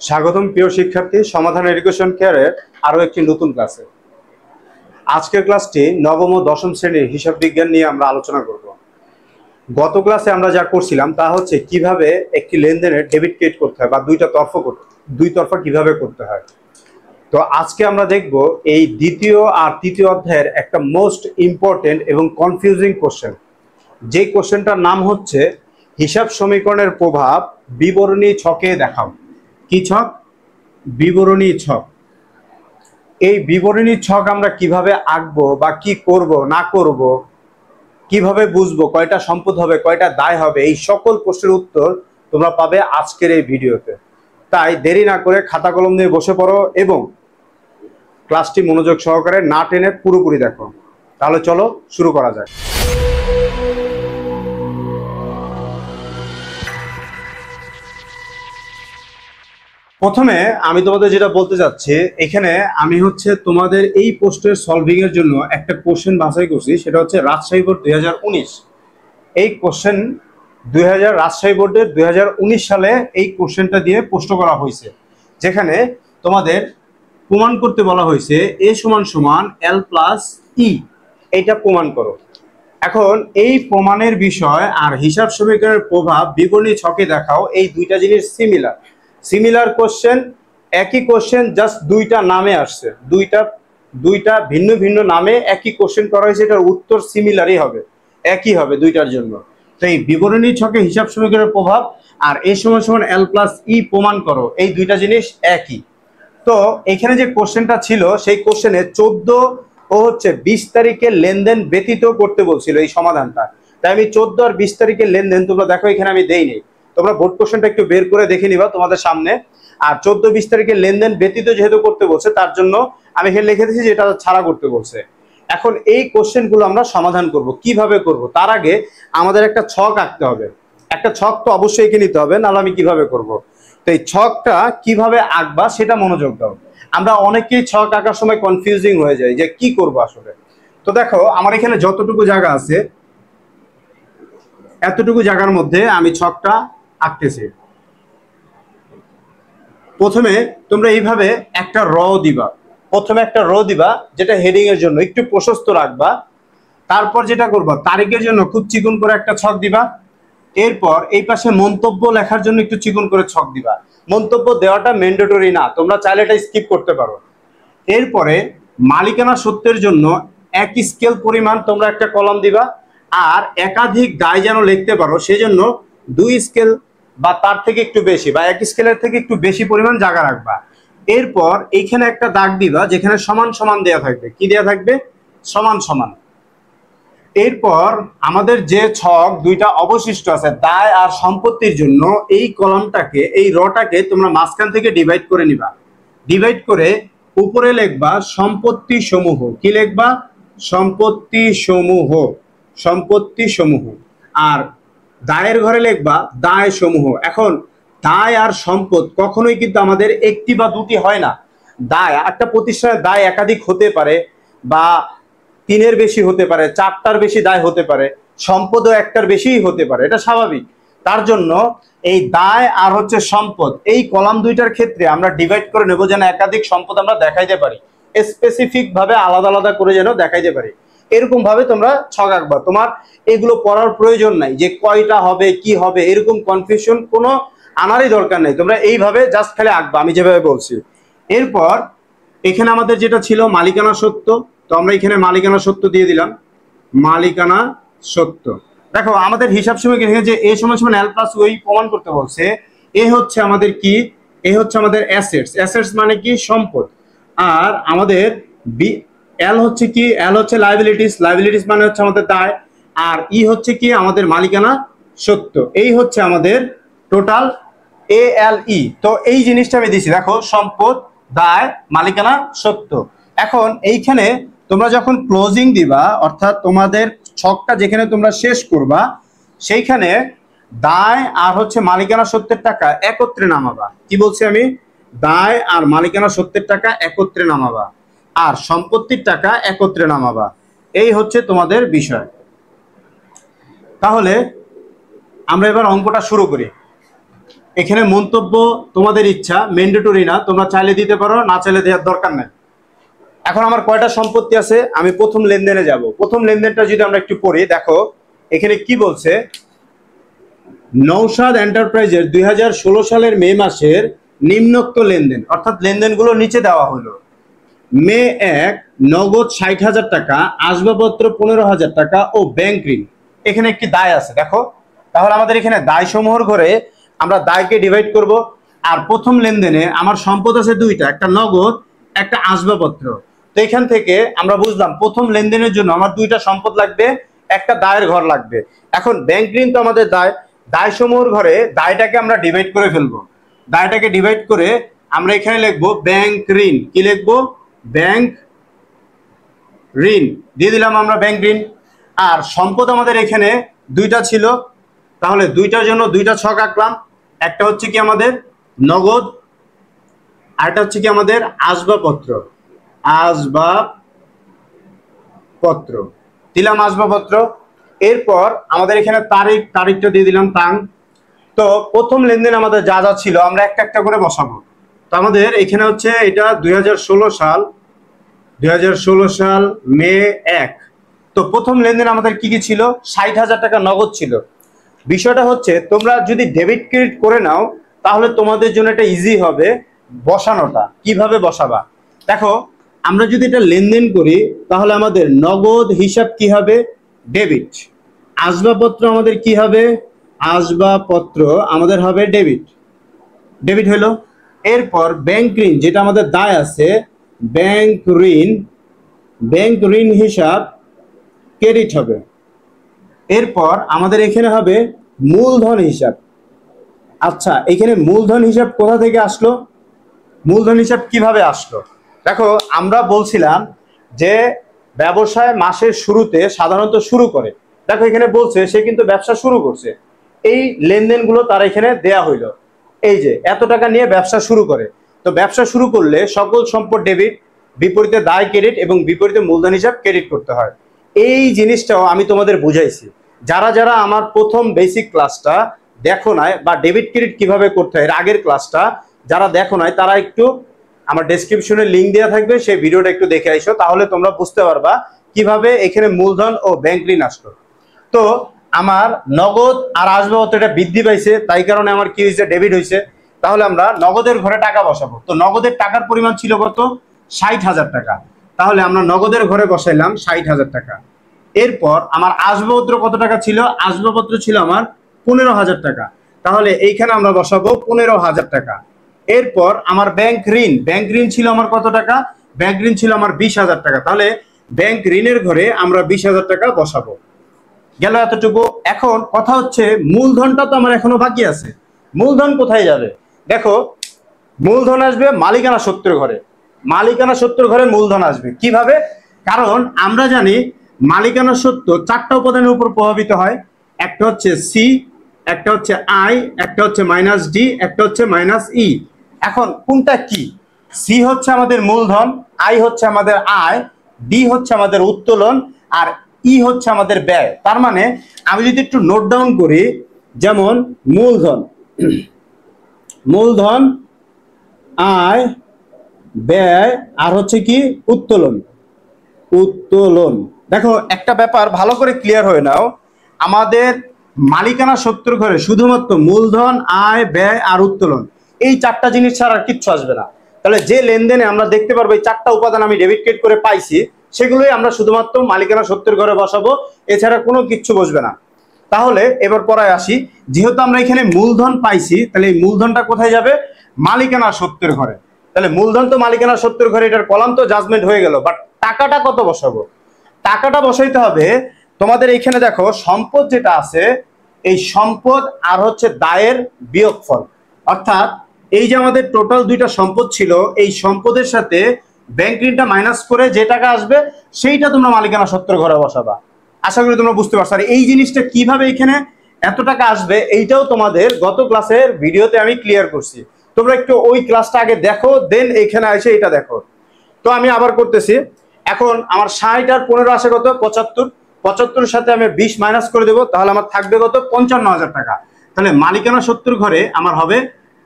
স্বাগতম প্রিয় শিক্ষার্থী, সমাধান এডুকেশন কেয়ারের আরো একটি নতুন ক্লাসে। আজকের ক্লাসটি নবম ও দশম শ্রেণীর হিসাব বিজ্ঞান নিয়ে আমরা আলোচনা করব। গত ক্লাসে আমরা যা করছিলাম তা হচ্ছে কিভাবে একটি লেনদেনের ডেবিট ক্রেডিট করতে হয় বা দুই তরফা কিভাবে করতে হয়। তো আজকে আমরা দেখব এই দ্বিতীয় আর তৃতীয় অধ্যায়ের একটা মোস্ট ইম্পর্টেন্ট এবং কনফিউজিং কোশ্চেন। যে কোশ্চেনটার নাম হচ্ছে হিসাব সমীকরণের প্রভাব বিবরণী ছকে দেখাও। কি ছক? বিবরণী ছক। এই বিবরণী ছক আমরা কিভাবে আঁকবো বা কি করব না করব, কিভাবে বুঝবো কয়টা সম্পদ হবে কয়টা দায় হবে, এই সকল প্রশ্নের উত্তর তোমরা পাবে আজকের এই ভিডিওতে। তাই দেরি না করে খাতা কলম নিয়ে বসে পড়ো এবং ক্লাসটি মনোযোগ সহকারে না টেনে পুরোপুরি দেখো। তাহলে চলো শুরু করা যাক। প্রথমে আমি তোমাদের যেটা বলতে চাচ্ছি, এখানে আমি তোমাদের এই পোস্টের সলভিং এর জন্য একটা কোশ্চেন বাছাই করছি, সেটা হচ্ছে রাজশাহী বোর্ড 2019। এই কোশ্চেন রাজশাহী বোর্ডের 2019 সালে এই কোশ্চেনটা দিয়ে প্রশ্ন করা হয়েছে, যেখানে তোমাদের প্রমাণ করতে বলা হয়েছে এ সমান সমান এল প্লাস ই, এইটা প্রমাণ করো। এখন এই প্রমাণের বিষয় আর হিসাব সমীকরণের প্রভাব বিবরণী ছকে দেখাও, এই দুইটা জিনিস সিমিলার কোশ্চেন, একই কোশ্চেন, জাস্ট দুইটা নামে আসছে, দুইটা ভিন্ন ভিন্ন নামে একই কোশ্চেন করা হয়েছে, এটার উত্তর সিমিলারই হবে, একই হবে দুইটার জন্য। তো এই বিবরণী ছকে হিসাব সমীকরণের প্রভাব আর এ সমান সমান এল প্লাস ই প্রমাণ করো, এই দুইটা জিনিস একই। তো এখানে যে কোশ্চেনটা ছিল সেই কোশ্চেনে 14 ও 20 তারিখের লেনদেন ব্যতীত করতে বলছিল এই সমাধানটা। তাই আমি 14 আর 20 তারিখের লেনদেন, তোমরা দেখো এখানে আমি দেইনি, তোমরা বোর্ড কোশ্চেনটা একটু বের করে দেখে নিবা তোমাদের সামনে। আর 14-20 তারিখের লেনদেন ব্যতীত যেহেতু করতে বলছে, তার জন্য আমি এখানে লিখে দিয়েছি যে এটা ছাড়া করতে বলছে। এখন এই কোশ্চেনগুলো আমরা সমাধান করব, কিভাবে করব তার আগে আমাদের একটা ছক আঁকতে হবে। একটা ছক তো অবশ্যই এঁকে নিতে হবে, নাহলে আমি কিভাবে করব। তো এই ছকটা কিভাবে আঁকবা সেটা মনোযোগ দাও। আমরা অনেকেই ছক আঁকার সময় কনফিউজিং হয়ে যায় যে কি করব আসলে। তো দেখো আমার এখানে যতটুকু জায়গা আছে, এতটুকু জায়গার মধ্যে আমি ছকটা আঁকতেছি। প্রথমে তোমরা এইভাবে একটা র দিবা, যেটা হেডিং এর জন্য একটু প্রশস্ত রাখবা। তারপর যেটা করবা, তারিখের জন্য খুব চিকন করে একটা ছক দিবা। এরপর এই পাশে মন্তব্য লেখার জন্য একটু চিকন করে ছক দিবা। মন্তব্য দেওয়াটা ম্যান্ডেটরি না, তোমরা চাইলে এটা স্কিপ করতে পারো। এরপরে মালিকানা সত্ত্বের জন্য একই স্কেল পরিমাণ তোমরা একটা কলাম দিবা। আর একাধিক দায় যেন লিখতে পারো সেজন্য 2 স্কেল বা তার থেকে একটু বেশি বা এক স্কেলের থেকে একটু বেশি পরিমাণ জায়গা রাখবা। এরপর এইখানে একটা দাগ দিবা যেখানে সমান সমান দেয়া থাকবে। কি দেয়া থাকবে? সমান সমান। এরপর আমাদের যে ছক দুইটা অবশিষ্ট আছে দায় আর সম্পত্তির জন্য, এই কলামটাকে, এই রটাকে তোমরা মাঝখান থেকে ডিভাইড করে নিবা। ডিভাইড করে উপরে লিখবা সম্পত্তি সমূহ। কি লিখবা? সম্পত্তি সমূহ। আর দায়ের ঘরে লিখবা দায় সমূহ। এখন দায় আর সম্পদ কখনোই কিন্তু আমাদের একটি বা দুটি হয় না। দায়, একটা প্রতিষ্ঠানের দায় একাধিক হতে পারে, বা 3-এর বেশি হতে পারে, 4টার বেশি দায় হতে পারে, সম্পদও একটার বেশিই হতে পারে, এটা স্বাভাবিক। তার জন্য এই দায় আর সম্পদ, এই কলাম দুইটার ক্ষেত্রে আমরা ডিভাইড করে নেব যেন একাধিক সম্পদ আমরা দেখাইতে পারি, স্পেসিফিক ভাবে আলাদা আলাদা করে যেন দেখাইতে পারি। এরকম ভাবে তোমরা ছক আঁকবা। তোমার এগুলো পড়ার প্রয়োজন নাই যে কয়টা হবে কি হবে, এরকম কনফিউশন কোনো আনারই দরকার নেই। তোমরা এইভাবে জাস্ট খালি আঁকবা আমি যেভাবে বলছি। এরপর এখানে আমাদের যেটা ছিল মালিকানা সত্য, তো আমরা এখানে মালিকানা সত্য দিয়ে দিলাম। মালিকানা সত্য। দেখো আমাদের হিসাব সমীকরণ যে এ সমান সমান এল প্লাস ওই প্রমাণ করতে বলছে। এ হচ্ছে আমাদের কি? এ হচ্ছে আমাদের অ্যাসেটস মানে কি? সম্পদ। আর আমাদের এল হচ্ছে কি? এল হচ্ছে লাইবিলিটিস মানে হচ্ছে আমাদের দায়। আর ই হচ্ছে কি? আমাদের মালিকানা সত্য। এই হচ্ছে আমাদের টোটাল ALE। তো এই জিনিসটা আমি দিছি, দেখো সম্পদ, দায়, মালিকানা সত্য। এখন এইখানে তোমরা যখন ক্লোজিং দিবা, অর্থাৎ তোমাদের ছকটা যেখানে তোমরা শেষ করবা, সেইখানে দায় আর মালিকানা সত্ত্বের টাকা একত্রে নামাবা। কি বলছি আমি? দায় আর মালিকানা সত্ত্বের টাকা একত্রে নামাবা, আর সম্পত্তির টাকা একত্রে নামাবা। এই হচ্ছে তোমাদের বিষয়। তাহলে আমরা এবার অঙ্কটা শুরু করি। এখানে মন্তব্য তোমাদের ইচ্ছা, ম্যান্ডেটরি না, তোমরা চাইলে দিতে পারো, না চাইলে দেওয়ার দরকার নাই। এখন আমার কয়টা সম্পত্তি আছে, আমি প্রথম লেনদেনে যাব। প্রথম লেনদেনটা যদি আমরা একটু পড়ি, দেখো এখানে কি বলছে। নওশাদ এন্টারপ্রাইজের 2016 সালের মে মাসের নিম্নোক্ত লেনদেন, অর্থাৎ লেনদেনগুলো নিচে দেওয়া হলো। মে 1 নগদ 60,000 টাকা, আসবাবপত্র 15,000 টাকা ও ব্যাংক ঋণ। এখানে একটি দায় আছে, দেখো তাহলে আমাদের এখানে দায় সমূহের ঘরে আমরা দায়কে ডিভাইড করব। আর প্রথম লেনদেনে আমার সম্পদ আছে দুইটা, একটা নগদ, একটা আসবাবপত্র। তো এখান থেকে আমরা বুঝলাম প্রথম লেনদেনের জন্য আমার দুইটা সম্পদ লাগবে, একটা দায়ের ঘর লাগবে। এখন ব্যাংক ঋণ তো আমাদের দায়, দায় সমূহের ঘরে দায়টাকে আমরা ডিভাইড করে ফেলবো। দায়টাকে ডিভাইড করে আমরা এখানে লিখবো ব্যাংক ঋণ। কি লিখবো? ব্যাংক ঋণ দিয়ে দিলাম আমরা ব্যাংক ঋণ। আর সম্পদ আমাদের এখানে দুইটা ছিল, তাহলে দুইটার জন্য দুইটা ছক আঁকলাম। একটা হচ্ছে কি আমাদের নগদ, আরেকটা হচ্ছে কি আমাদের আসবাবপত্র। আসবাবপত্র দিলাম, আসবাবপত্র। এরপর আমাদের এখানে তারিখটা দিয়ে দিলাম তাং। তো প্রথম লেনদেন আমাদের যা যা ছিল আমরা একটা একটা করে বসাবো। তো আমাদের এখানে হচ্ছে এটা 2016 সাল মে 1। তো প্রথম লেনদেন আমাদের কি কি ছিল? 60,000 টাকা নগদ ছিল। বিষয়টা হচ্ছে তোমরা যদি ডেবিট ক্রেডিট করে নাও তাহলে তোমাদের জন্য এটা ইজি হবে বসানোটা। কিভাবে বসাবা দেখো, আমরা যদি এটা লেনদেন করি তাহলে আমাদের নগদ হিসাব কি হবে? ডেবিট। আসবাবপত্র আমাদের কি হবে? আসবাবপত্র আমাদের হবে ডেবিট। ডেবিট হলো। এরপর ব্যাংক ঋণ, যেটা আমাদের দায় আছে, ব্যাংক ঋণ হিসাব ক্রেডিট হবে। এরপর আমাদের এখানে হবে মূলধন হিসাব। আচ্ছা, এখানে মূলধন হিসাব কোথা থেকে আসলো? মূলধন হিসাব কিভাবে আসলো? দেখো আমরা বলছিলাম যে ব্যবসায় মাসের শুরুতে সাধারণত শুরু করে। দেখো এখানে বলছে সে কিন্তু ব্যবসা শুরু করছে, এই লেনদেনগুলো তার এখানে দেয়া হইলো। এই যে এত টাকা নিয়ে ব্যবসা শুরু করে। তো ব্যবসা শুরু করলে সকল সম্পদ ডেবিট, বিপরীতে দায় ক্রেডিট এবং বিপরীতে মূলধন হিসাব ক্রেডিট করতে হয়। এই জিনিসটাও আমি তোমাদের বুঝাইছি। যারা যারা আমার প্রথম বেসিক ক্লাসটা দেখো নাই, বা ডেবিট ক্রেডিট কিভাবে করতে হয় এর আগের ক্লাসটা যারা দেখো নাই, তারা একটু আমার ডেসক্রিপশনে লিঙ্ক দেওয়া থাকবে, সেই ভিডিওটা একটু দেখে আইসো, তাহলে তোমরা বুঝতে পারবা কিভাবে এখানে মূলধন ও ব্যাংক ঋণ আসলো। তো আমার নগদ আর আসবাবপত্র এটা বৃদ্ধি পাইছে, তাই কারণে আমার কি হয়েছে? ডেবিট হয়েছে। তাহলে আমরা নগদের ঘরে টাকা বসাবো। তো নগদের টাকার পরিমাণ ছিল কত? 60,000 টাকা। তাহলে আমরা নগদের ঘরে বসাইলাম 60,000 টাকা। এরপর আমার আসবাবপত্র কত টাকা ছিল? আসবাবপত্র ছিল আমার 15,000 টাকা। তাহলে এইখানে আমরা বসাবো 15,000 টাকা। এরপর আমার ব্যাংক ঋণ ছিল আমার কত টাকা? ব্যাংক ঋণ ছিল আমার 20,000 টাকা। তাহলে ব্যাংক ঋণের ঘরে আমরা 20,000 টাকা বসাবো। গেল এতটুকু। এখন কথা হচ্ছে মূলধনটা তো আমার এখনো বাকি আছে। মূলধন কোথায় যাবে? দেখো মূলধন আসবে মালিকানা সত্ত্বের ঘরে। মালিকানা সত্ত্বের ঘরে মূলধন আসবে কিভাবে? কারণ আমরা জানি মালিকানা সত্ত্ব চারটা উপাদানের উপর প্রভাবিত হয়। একটা হচ্ছে সি, একটা হচ্ছে আই, একটা হচ্ছে মাইনাস ডি, একটা হচ্ছে মাইনাস ই। এখন কোনটা কি? সি হচ্ছে আমাদের মূলধন, আই হচ্ছে আমাদের আয়, ডি হচ্ছে আমাদের উত্তোলন, আর ই হচ্ছে আমাদের ব্যয়। তার মানে আমি যদি একটু নোট ডাউন করি, যেমন মূলধন, আয়, ব্যয়, আর হচ্ছে কি উত্তোলন। দেখো একটা ব্যাপার ভালো করে ক্লিয়ার হয়ে নাও, আমাদের মালিকানা সত্ত্বের ঘরে শুধুমাত্র মূলধন, আয়, ব্যয় আর উত্তোলন, এই চারটা জিনিস ছাড়া আর কিচ্ছু আসবে না। তাহলে যে লেনদেনে আমরা দেখতে পারবো এই চারটা উপাদান আমি ডেবিট ক্রেডিট করে পাইছি, সেগুলোই আমরা শুধুমাত্র মালিকানা সত্ত্বের ঘরে বসাবো, এছাড়া কোনো কিচ্ছু বসবে না। তাহলে এবার পরে আসি, যেহেতু আমরা এখানে মূলধন পাইছি, তাহলে এই মূলধনটা কোথায় যাবে? মালিকানা সত্ত্বের ঘরে। তাহলে মূলধন তো মালিকানা সত্ত্বের ঘরে, এটার কলাম তো জাজমেন্ট হয়ে গেল। বাট টাকাটা কত বসাবো? টাকাটা বসাইতে হবে তোমাদের এইখানে দেখো সম্পদ যেটা আছে, এই সম্পদ আর হচ্ছে দায়ের বিয়োগফল। অর্থাৎ এই যে আমাদের টোটাল দুইটা সম্পদ ছিল, এই সম্পদের সাথে ব্যাংক ঋণটা মাইনাস করে যে টাকা আসবে সেইটা তোমরা মালিকানা সত্ত্বের ঘরে বসাবা। আশা করি তোমরা বুঝতে পারছো। আর এই জিনিসটা কিভাবে এখানে এত টাকা আসবে এইটাও তোমাদের গত ক্লাসের ভিডিওতে আমি ক্লিয়ার করছি। তোমরা একটু ওই ক্লাসটা আগে দেখো, দেন এইখানে এসে এটা দেখো। তো আমি আবার করতেছি। এখন আমার 60 আর 15 আসে কত? 75। 75-এর সাথে আমি 20 মাইনাস করে দেবো, তাহলে আমার থাকবে কত? 55,000 টাকা। তাহলে মালিকানা সত্ত্বের ঘরে আমার হবে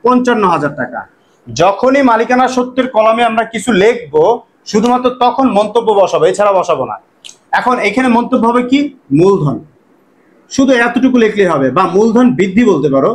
55,000 টাকা। যখনই মালিকানা সত্ত্বের কলামে আমরা কিছু লিখবো শুধুমাত্র তখন মন্তব্য বসাবো, এছাড়া বসাবো না। এখন এখানে মন্তব্য হবে কি, মূলধন, শুধু এতটুকু লিখলেই হবে, বা মূলধন বৃদ্ধি বলতে পারো,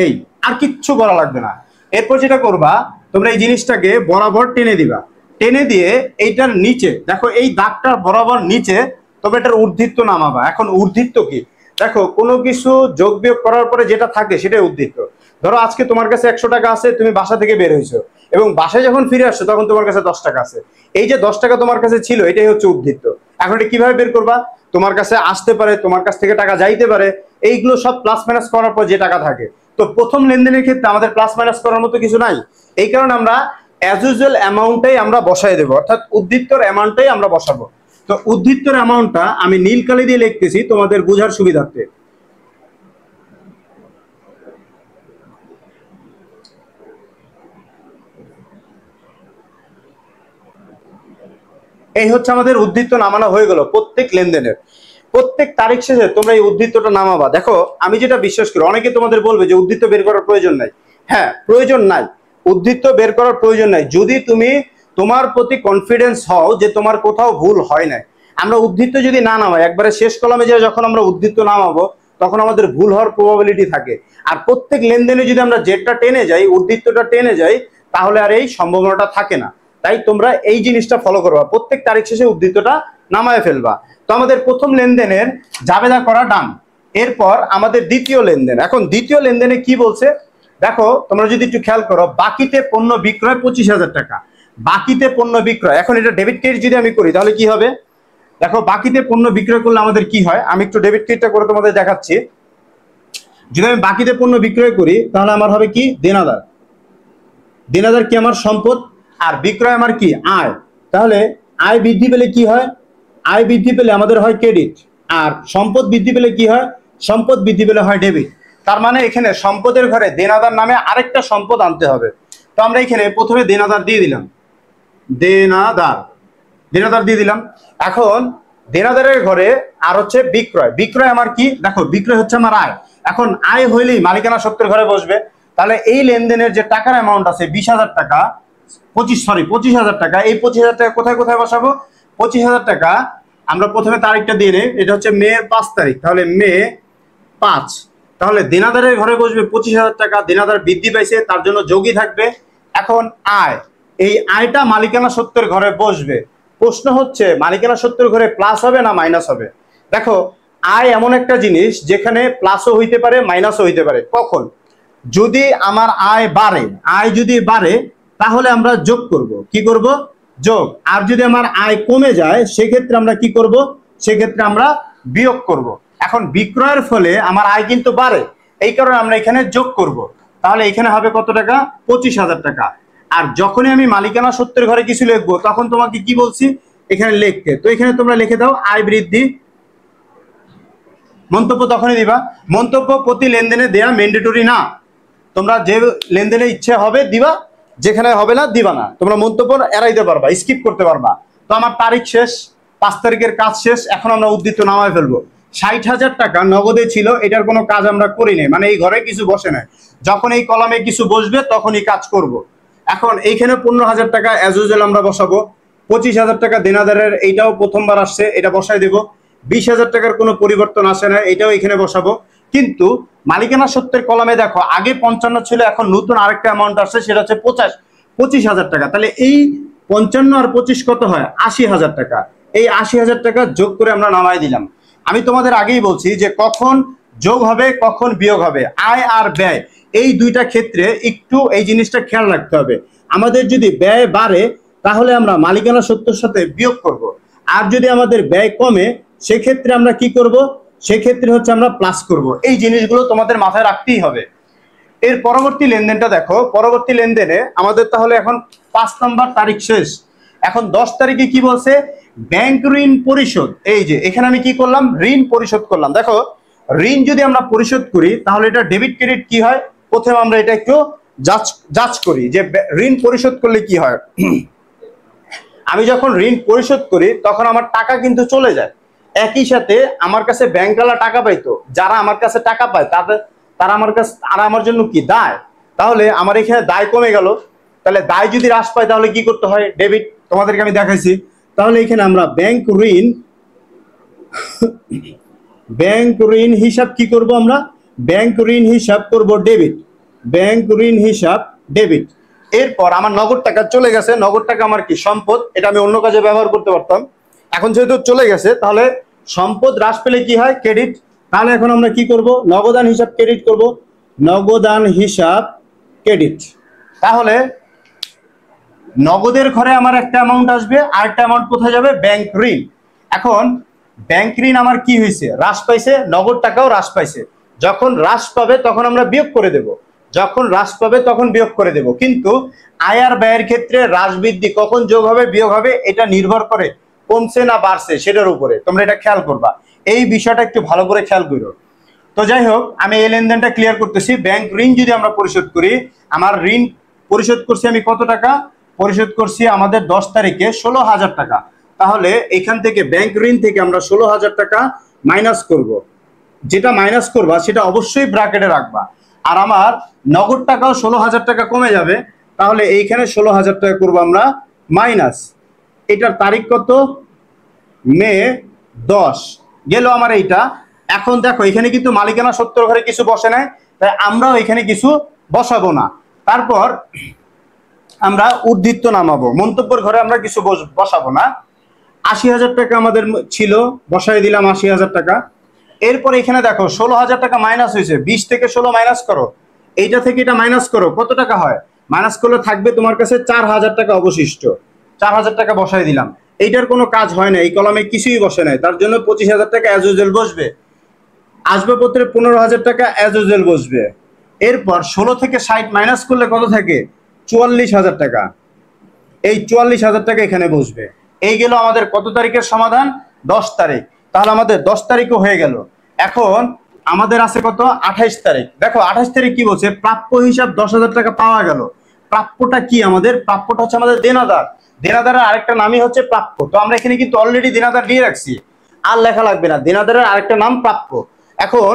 এই আর কিচ্ছু করা লাগবে না। এরপর যেটা করবা, তোমরা এই জিনিসটাকে বরাবর টেনে দিবা, টেনে দিয়ে এইটার নিচে দেখো এই দাগটার বরাবর নিচে তবে এটার ঊর্ধ্বিত্ব নামাবা। এখন ঊর্ধ্বিত্ব কি, দেখো কোনো কিছু যোগ বিয়োগ করার পরে যেটা থাকে সেটাই ঊর্ধ্বিত্ব। ধরো আজকে তোমার কাছে 100 টাকা আছে, তুমি বাসা থেকে বের হয়েছো এবং বাসায় যখন ফিরে আসছো তখন তোমার কাছে 10 টাকা আছে। এই যে 10 টাকা তোমার কাছে ছিল এটাই হচ্ছে ঊর্ধ্বিত্ব। এখন এটা কিভাবে বের করবা, তোমার কাছে আসতে পারে, তোমার কাছ থেকে টাকা যাইতে পারে, এইগুলো সব প্লাস মাইনাস করার পর যে টাকা থাকে। তো প্রথম লেনদেনের ক্ষেত্রে আমাদের প্লাস মাইনাস করার মতো কিছু নাই, এই কারণে আমরা অ্যাজ ইউজুয়াল অ্যামাউন্টটাই আমরা বসাই দেবো, অর্থাৎ উদ্ধৃত্যর অ্যামাউন্টটাই আমরা বসাবো। তো উদ্ধৃত্যর অ্যামাউন্টটা আমি নীল কালি দিয়ে লিখতেছি তোমাদের বোঝার সুবিধার্থে। এই হচ্ছে আমাদের উদ্ধৃত্ত নামানো হয়ে গেল প্রত্যেক লেনদেনের। প্রত্যেক তারিখ শেষে তোমরা এই উদ্ধৃত্তটা নামাবা। দেখো আমি যেটা বিশ্বাস করি, অনেকে তোমাদের বলবে যে উদ্ধৃত্ত বের করার প্রয়োজন নাই। হ্যাঁ, প্রয়োজন নাই, উদ্ধৃত্ত বের করার প্রয়োজন নাই যদি তুমি তোমার প্রতি কনফিডেন্স হও যে তোমার কোথাও ভুল হয় নাই। আমরা উদ্ধৃত্ত যদি না নামাই, একবারে শেষ কলামে যে যখন আমরা উদ্ধৃত্ত নামাবো তখন আমাদের ভুল হওয়ার প্রবাবিলিটি থাকে। আর প্রত্যেক লেনদেনে যদি আমরা জেডটা টেনে যাই, উদ্ধৃত্তটা টেনে যাই, তাহলে আর এই সম্ভাবনাটা থাকে না। তাই তোমরা এই জিনিসটা ফলো করবা, প্রত্যেক তারিখ শেষে উদ্ধৃত্তটা নামায় ফেলবা। তো আমাদের প্রথম লেনদেনের জাবেদা করা ডান। এরপর আমাদের দ্বিতীয় লেনদেন। এখন দ্বিতীয় লেনদেনে কি বলছে দেখো, তোমরা যদি একটু খেয়াল করো, বাকিতে পণ্য বিক্রয় 25,000 টাকা, বাকিতে পণ্য বিক্রয়। এখন এটা ডেবিট ক্রেডিট যদি আমি করি তাহলে কি হবে, দেখো বাকিতে পণ্য বিক্রয় করলে আমাদের কি হয়, আমি একটু ডেবিট ক্রেডিটটা করে তোমাদের দেখাচ্ছি। যদি আমি বাকিতে পণ্য বিক্রয় করি তাহলে আমার হবে কি দেনাদার, দেনাদার কি আমার সম্পদ, আর বিক্রয় আমার কি আয়। তাহলে আয় বৃদ্ধি পেলে কি হয়, আয় বৃদ্ধি পেলে আমাদের হয় ক্রেডিট, আর সম্পদ বৃদ্ধি পেলে কি হয়, সম্পদ বৃদ্ধি পেলে হয় ডেবিট। তার মানে এখানে সম্পদের ঘরে দেনাদার নামে আরেকটা সম্পদ আনতে হবে। তো আমরা এখানে প্রথমে দেনাদার দিয়ে দিলাম, দেনাদার, দেনাদার দিয়ে দিলাম। এখন দেনাদারের ঘরে আর হচ্ছে বিক্রয়, বিক্রয় আমার কি, দেখো বিক্রয় হচ্ছে আমার আয়। এখন আয় হইলেই মালিকানা সত্ত্বের ঘরে বসবে। তাহলে এই লেনদেনের যে টাকার অ্যামাউন্ট আছে 20,000 টাকা, 25,000 টাকা, এই 25,000 টাকা কোথায় কোথায় বসাবো, 25,000 টাকা আমরা প্রথমে তারিখটা দিয়ে নেই, এটা হচ্ছে মে 5 তারিখ, তাহলে মে 5। তাহলে দেনাদারের ঘরে বসবে 25,000 টাকা, দেনাদার বৃদ্ধি পাইছে তার জন্য যোগই থাকবে। এখন আয়, এই আয়টা মালিকানা সত্ত্বের ঘরে বসবে। প্রশ্ন হচ্ছে মালিকানা সত্ত্বের ঘরে প্লাস হবে না মাইনাস হবে। দেখো আয় এমন একটা জিনিস যেখানে প্লাসও হইতে পারে মাইনাসও হইতে পারে। কখন, যদি আমার আয় বাড়ে, আয় যদি বাড়ে তাহলে আমরা যোগ করব, কি করব, যোগ। আর যদি আমার আয় কমে যায় সেক্ষেত্রে আমরা কি করব, সেক্ষেত্রে আমরা বিয়োগ করব। এখন বিক্রয়ের ফলে আমার আয় কিন্তু বাড়ে, এই কারণে আমরা এখানে যোগ করব। তাহলে এখানে হবে কত টাকা, 25,000 টাকা। আর যখনই আমি মালিকানা সত্ত্বের ঘরে কিছু লিখবো তখন তোমাকে কি বলছি এখানে লিখতে, তো এখানে তোমরা লিখে দাও আয় বৃদ্ধি। মন্তব্য তখনই দিবা, মন্তব্য প্রতি লেনদেনে দেয়া ম্যান্ডেটরি না, তোমরা যে লেনদেনে ইচ্ছে হবে দিবা, যেখানে হবে না দিবা না। তোমরা মন্তব্য এড়াইতে পারবা, স্কিপ করতে পারবা। তো আমার তারিখ শেষ, 5 তারিখের কাজ শেষ। এখন আমরা উদ্ধৃত্ত নামায় ফেলবো। 60,000 টাকা নগদে ছিল, এটার কোনো কাজ আমরা করি নাই, মানে এই ঘরে কিছু বসে নাই। যখন এই কলামে কিছু বসবে তখনই কাজ করব। এখন এইখানে 15,000 টাকা অ্যাজ ইউজুয়াল আমরা বসাবো। 25,000 টাকা দেনাদারের, এইটাও প্রথমবার আসছে, এটা বসাই দেবো। 20,000 টাকার কোনো পরিবর্তন আসে না, এটাও এখানে বসাবো। কিন্তু মালিকানা সত্ত্বের কলামে দেখো আগে 55 ছিল, এখন নতুন আরেকটা অ্যামাউন্ট আসছে, সেটা হচ্ছে 25,000 টাকা। তাহলে এই 55 আর 25 কত হয়, 80,000 টাকা। এই 80,000 টাকা যোগ করে আমরা নামাই দিলাম। আমি তোমাদের আগেই বলছি যে কখন যোগ হবে কখন বিয়োগ হবে, আয় আর ব্যয় এই দুইটা ক্ষেত্রে একটু এই জিনিসটা খেয়াল রাখতে হবে। আমাদের যদি ব্যয় বাড়ে তাহলে আমরা মালিকানা সত্ত্বের সাথে বিয়োগ করব, আর যদি আমাদের ব্যয় কমে সেক্ষেত্রে আমরা কি করব, সেক্ষেত্রে হচ্ছে আমরা প্লাস করব। এই জিনিসগুলো তোমাদের মাথায় রাখতেই হবে। এর পরবর্তী লেনদেনটা দেখো, পরবর্তী লেনদেনে আমাদের তাহলে এখন 5 নম্বর তারিখ শেষ। এখন 10 তারিখে কি বলছে, ব্যাংক ঋণ পরিশোধ। এই যে এখানে আমি কি করলাম, ঋণ পরিশোধ করলাম। দেখো ঋণ যদি আমরা পরিশোধ করি তাহলে এটা ডেবিট ক্রেডিট কি হয়, প্রথমে আমরা এটা একটু যাচ করি যে ঋণ পরিশোধ করলে কি হয়। আমি যখন ঋণ পরিশোধ করি তখন আমার টাকা কিন্তু চলে যায়। একই সাথে আমার কাছে ব্যাংকওয়ালা টাকা পাইতো, যারা আমার কাছে টাকা পায় তারা আমার কাছে, আর আমার জন্য কি দায়। তাহলে আমার এখানে দায় কমে গেল। তাহলে দায় যদি হ্রাস পায় তাহলে কি করতে হয়? ডেবিট। তোমাদেরকে আমি দেখাইছি। তাহলে এখানে আমরা ব্যাংক ঋণ হিসাব কি করব? আমরা ব্যাংক ঋণ হিসাব করব ডেবিট। ব্যাংক ঋণ হিসাব ডেবিট। এরপর আমার নগদ টাকা চলে গেছে, নগদ টাকা আমার কি সম্পদ, এটা আমি অন্য কাজে ব্যবহার করতে পারতাম। এখন যেহেতু চলে গেছে তাহলে সম্পদ হ্রাস পেলে কি হয়? ক্রেডিট। তাহলে এখন আমরা কি করব? নগদান হিসাব ক্রেডিট করব। নগদান হিসাব ক্রেডিট। তাহলে নগদের ঘরে আমার একটা অ্যামাউন্ট আসবে, আর একটা অ্যামাউন্ট কোথায় যাবে? ব্যাংক ঋণ। এখন ব্যাংক ঋণ আমার কি হয়েছে? হ্রাস পাইছে, নগদ টাকাও হ্রাস পাইছে। যখন হ্রাস পাবে তখন আমরা বিয়োগ করে দেব, যখন হ্রাস পাবে তখন বিয়োগ করে দেব। কিন্তু আয় আর ব্যয়ের ক্ষেত্রে হ্রাস বৃদ্ধি কখন যোগ হবে বিয়োগ হবে এটা নির্ভর করে কমছে না বাড়ছে সেটার উপরে। তোমরা এটা খেয়াল করবা, এই বিষয়টা একটু ভালো করে খেয়াল করো। তো যাই হোক, আমি এই লেনদেনটা ক্লিয়ার করতেছি। ব্যাংক ঋণ যদি আমরা পরিশোধ করি, আমার ঋণ পরিশোধ করছি আমি কত টাকা? পরিশোধ করছি আমাদের 10 তারিখে 16,000 টাকা। তাহলে এখান থেকে ব্যাংক ঋণ থেকে আমরা 16,000 টাকা মাইনাস করব। যেটা মাইনাস করবা সেটা অবশ্যই ব্র্যাকেটে রাখবা। আর আমার নগদ টাকাও 16,000 টাকা কমে যাবে। তাহলে এইখানে 16,000 টাকা করবো আমরা মাইনাস। এটার তারিখ কত? মে 10 গেল আমার এইটা। এখন দেখো এখানে কিন্তু মালিকানা সত্ত্বর ঘরে কিছু বসে নাই, তাই আমরাও এখানে কিছু বসাবো না। তারপর আমরা উদ্ধৃত্ত নামাবো, মন্তব্যের ঘরে আমরা কিছু বসাবো না। 80,000 টাকা আমাদের ছিল, বসাই দিলাম 80,000 টাকা। এরপর এখানে দেখো 16,000 টাকা মাইনাস হয়েছে, 20 থেকে 16 মাইনাস করো, এইটা থেকে এটা মাইনাস করো, কত টাকা হয়? মাইনাস করলে থাকবে তোমার কাছে 4,000 টাকা অবশিষ্ট। 4,000 টাকা বসাই দিলাম। এইটার কোনো কাজ হয় না, এই কলমে কিছুই বসে নাই, তার জন্য 25,000 টাকা অ্যাজ ইউজুয়াল বসবে। আসবাবপত্রে 15,000 টাকা অ্যাজ ইউজুয়াল বসবে। এরপর 16 থেকে 60 মাইনাস করলে কত থাকে? 44,000 টাকা। এই 44,000 টাকা এখানে বসবে। এই গেল আমাদের কত তারিখের সমাধান? 10 তারিখ। তাহলে আমাদের 10 তারিখও হয়ে গেল। এখন আমাদের আছে কত? 28 তারিখ। দেখো 28 তারিখ কি বলছে? প্রাপ্য হিসাব 10,000 টাকা পাওয়া গেল। প্রাপ্যটা কি আমাদের? প্রাপ্যটা হচ্ছে আমাদের দেনাদার। দেনাদারের আরেকটা নামই হচ্ছে প্রাপ্য। তো আমরা এখানে কিন্তু অলরেডি দেনাদার দিয়ে রাখছি, আর লেখা লাগবে না। দেনাদারের আরেকটা নাম প্রাপ্য। এখন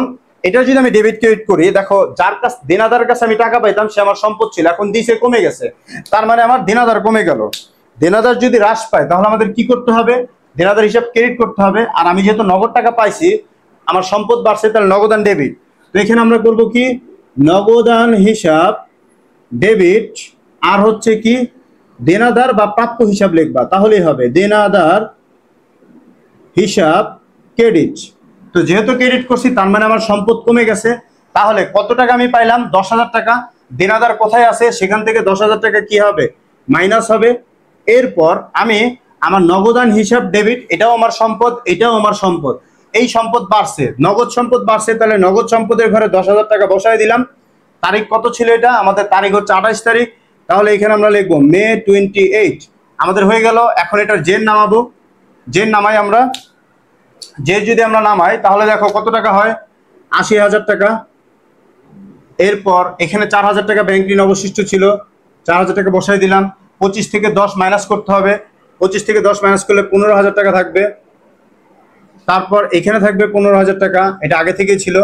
এটা যদি আমি ডেবিট ক্রেডিট করি, দেখো যার কাছে দেনাদারের কাছে আমি টাকা পাইতাম সে আমার সম্পদ ছিল, এখন দিছে কমে গেছে, তার মানে আমার দেনাদার কমে গেল। দেনাদার যদি হ্রাস পায় তাহলে আমাদের কি করতে হবে? দেনাদার হিসাব ক্রেডিট করতে হবে। আর আমি যেহেতু নগদ টাকা পাইছি, আমার সম্পদ বাড়ছে, তাহলে নগদান ডেবিট। তো এখানে আমরা করব কি? নগদান হিসাব ডেবিট। আর হচ্ছে কি? দেনাদার বা প্রাপ্য হিসাব লিখবা, তাহলেই হবে দেনাদার হিসাব ক্রেডিট। তো যেহেতু ক্রেডিট করছি তার মানে আমার সম্পদ কমে গেছে। তাহলে কত টাকা আমি পাইলাম? 10,000 টাকা। দেনাদার কোথায় আছে সেখান থেকে 10,000 টাকা কি হবে? মাইনাস হবে। এরপর আমি আমার নগদান হিসাব ডেবিট, এটাও আমার সম্পদ, এটাও আমার সম্পদ। এই সম্পদ বাড়ছে, নগদ সম্পদ বাড়ছে, তাহলে নগদ সম্পদের ঘরে 10,000 টাকা বসায় দিলাম। তারিখ কত ছিল এটা? আমাদের তারিখ হচ্ছে 28 তারিখ। তাহলে এখানে আমরা লিখবো মে 28। আমাদের হয়ে গেল। এখন এটার জেন নামাবো। জেন নামাই আমরা। যে যদি আমরা নামাই তাহলে দেখো কত টাকা হয়? 80,000 টাকা। এরপর এখানে 4,000 টাকা ব্যাংক ঋণ অবশিষ্ট ছিল, 4,000 টাকা বসাই দিলাম। 25 থেকে 10 মাইনাস করতে হবে, 25 থেকে 10 মাইনাস করলে 15,000 টাকা থাকবে। তারপর এখানে থাকবে 15,000 টাকা, এটা আগে থেকেই ছিল।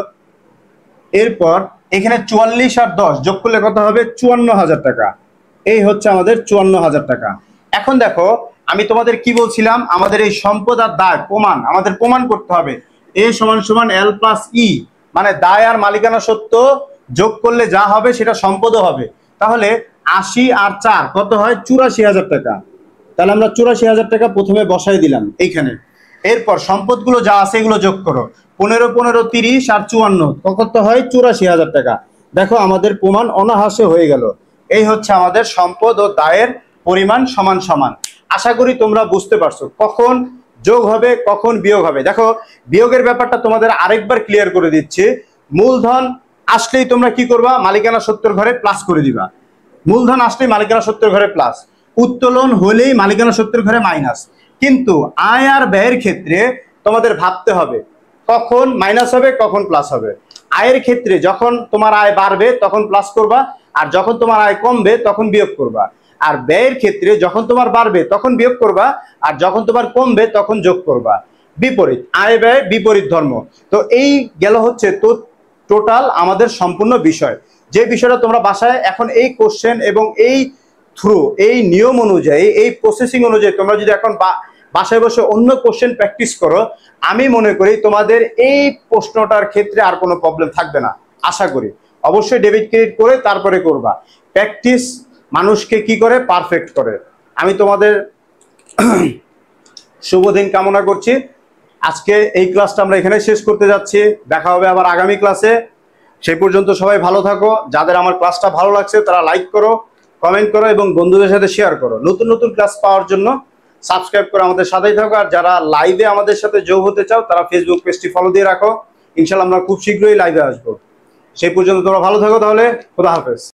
এরপর এখানে 44 আর 10 যোগ করলে কত হবে? 54,000 টাকা। এই হচ্ছে আমাদের 54,000 টাকা। এখন দেখো আমি তোমাদের কি বলছিলাম? আমাদের এই সম্পদ আর দায় আমাদের প্রমাণ করতে হবে। এ সমান সমান এল প্লাস ই, মানে দায় আর মালিকানা সত্ত্ব যোগ করলে যা হবে সেটা সম্পদও হবে। তাহলে 80 আর 4 কত হয়? 84,000 টাকা। তাহলে আমরা 84,000 টাকা প্রথমে বসাই দিলাম এইখানে। এরপর সম্পদগুলো যা আছে এগুলো যোগ করো, 15, 15, 30 আর 54 কত হয়? 84,000 টাকা। দেখো আমাদের প্রমাণ অনায়াসে হয়ে গেল। এই হচ্ছে আমাদের সম্পদ ও দায়ের পরিমাণ সমান সমান। আশা করি তোমরা বুঝতে পারছো কখন যোগ হবে কখন বিয়োগ হবে। দেখো বিয়োগের ব্যাপারটা তোমাদের আরেকবার ক্লিয়ার করে দিচ্ছি। মূলধন আসলেই তোমরা কি করবা? মালিকানা সত্ত্বর ঘরে প্লাস করে দিবা। মূলধন আসলেই মালিকানা সত্ত্বর ঘরে প্লাস, উত্তোলন হলেই মালিকানা সত্ত্বর ঘরে মাইনাস। কিন্তু আয় আর ব্যয়ের ক্ষেত্রে তোমাদের ভাবতে হবে কখন মাইনাস হবে কখন প্লাস হবে। আয়ের ক্ষেত্রে যখন তোমার আয় বাড়বে তখন প্লাস করবা, আর যখন তোমার আয় কমবে তখন বিয়োগ করবা। আর ব্যয়ের ক্ষেত্রে যখন তোমার বাড়বে তখন বিয়োগ করবা, আর যখন তোমার কমবে তখন যোগ করবা। বিপরীত, আয় ব্যয় বিপরীত ধর্ম। তো এই গেল হচ্ছে তো টোটাল আমাদের সম্পূর্ণ বিষয়, যে বিষয়টা তোমরা বাসায় এখন এই কোশ্চেন এবং এই এই নিয়ম অনুযায়ী, এই প্রসেসিং অনুযায়ী তোমরা যদি এখন বাসায় বসে অন্য কোশ্চেন প্র্যাকটিস করো, আমি মনে করি তোমাদের এই প্রশ্নটার ক্ষেত্রে আর কোনো প্রবলেম থাকবে না, আশা করি। অবশ্যই ডেবিট ক্রেডিট করে তারপরে করবা। প্র্যাকটিস মানুষকে কি করে, পারফেক্ট করে। আমি তোমাদের শুভ দিন কামনা করছি। আজকে এই ক্লাসটা আমরা এখানে শেষ করতে যাচ্ছি, দেখা হবে আবার আগামী ক্লাসে। সেই পর্যন্ত সবাই ভালো থাকো। যাদের আমার ক্লাসটা ভালো লাগছে তারা লাইক করো, কমেন্ট করো এবং বন্ধুদের সাথে শেয়ার করো। নতুন নতুন ক্লাস পাওয়ার জন্য সাবস্ক্রাইব করে আমাদের সাথেই থাকো। আর যারা লাইভে আমাদের সাথে যোগ হতে চাও তারা ফেসবুক পেজটি ফলো দিয়ে রাখো। ইনশাল্লাহ আমরা খুব শীঘ্রই লাইভে আসবো। সেই পর্যন্ত তোমরা ভালো থাকো। তাহলে খোদা হাফেজ।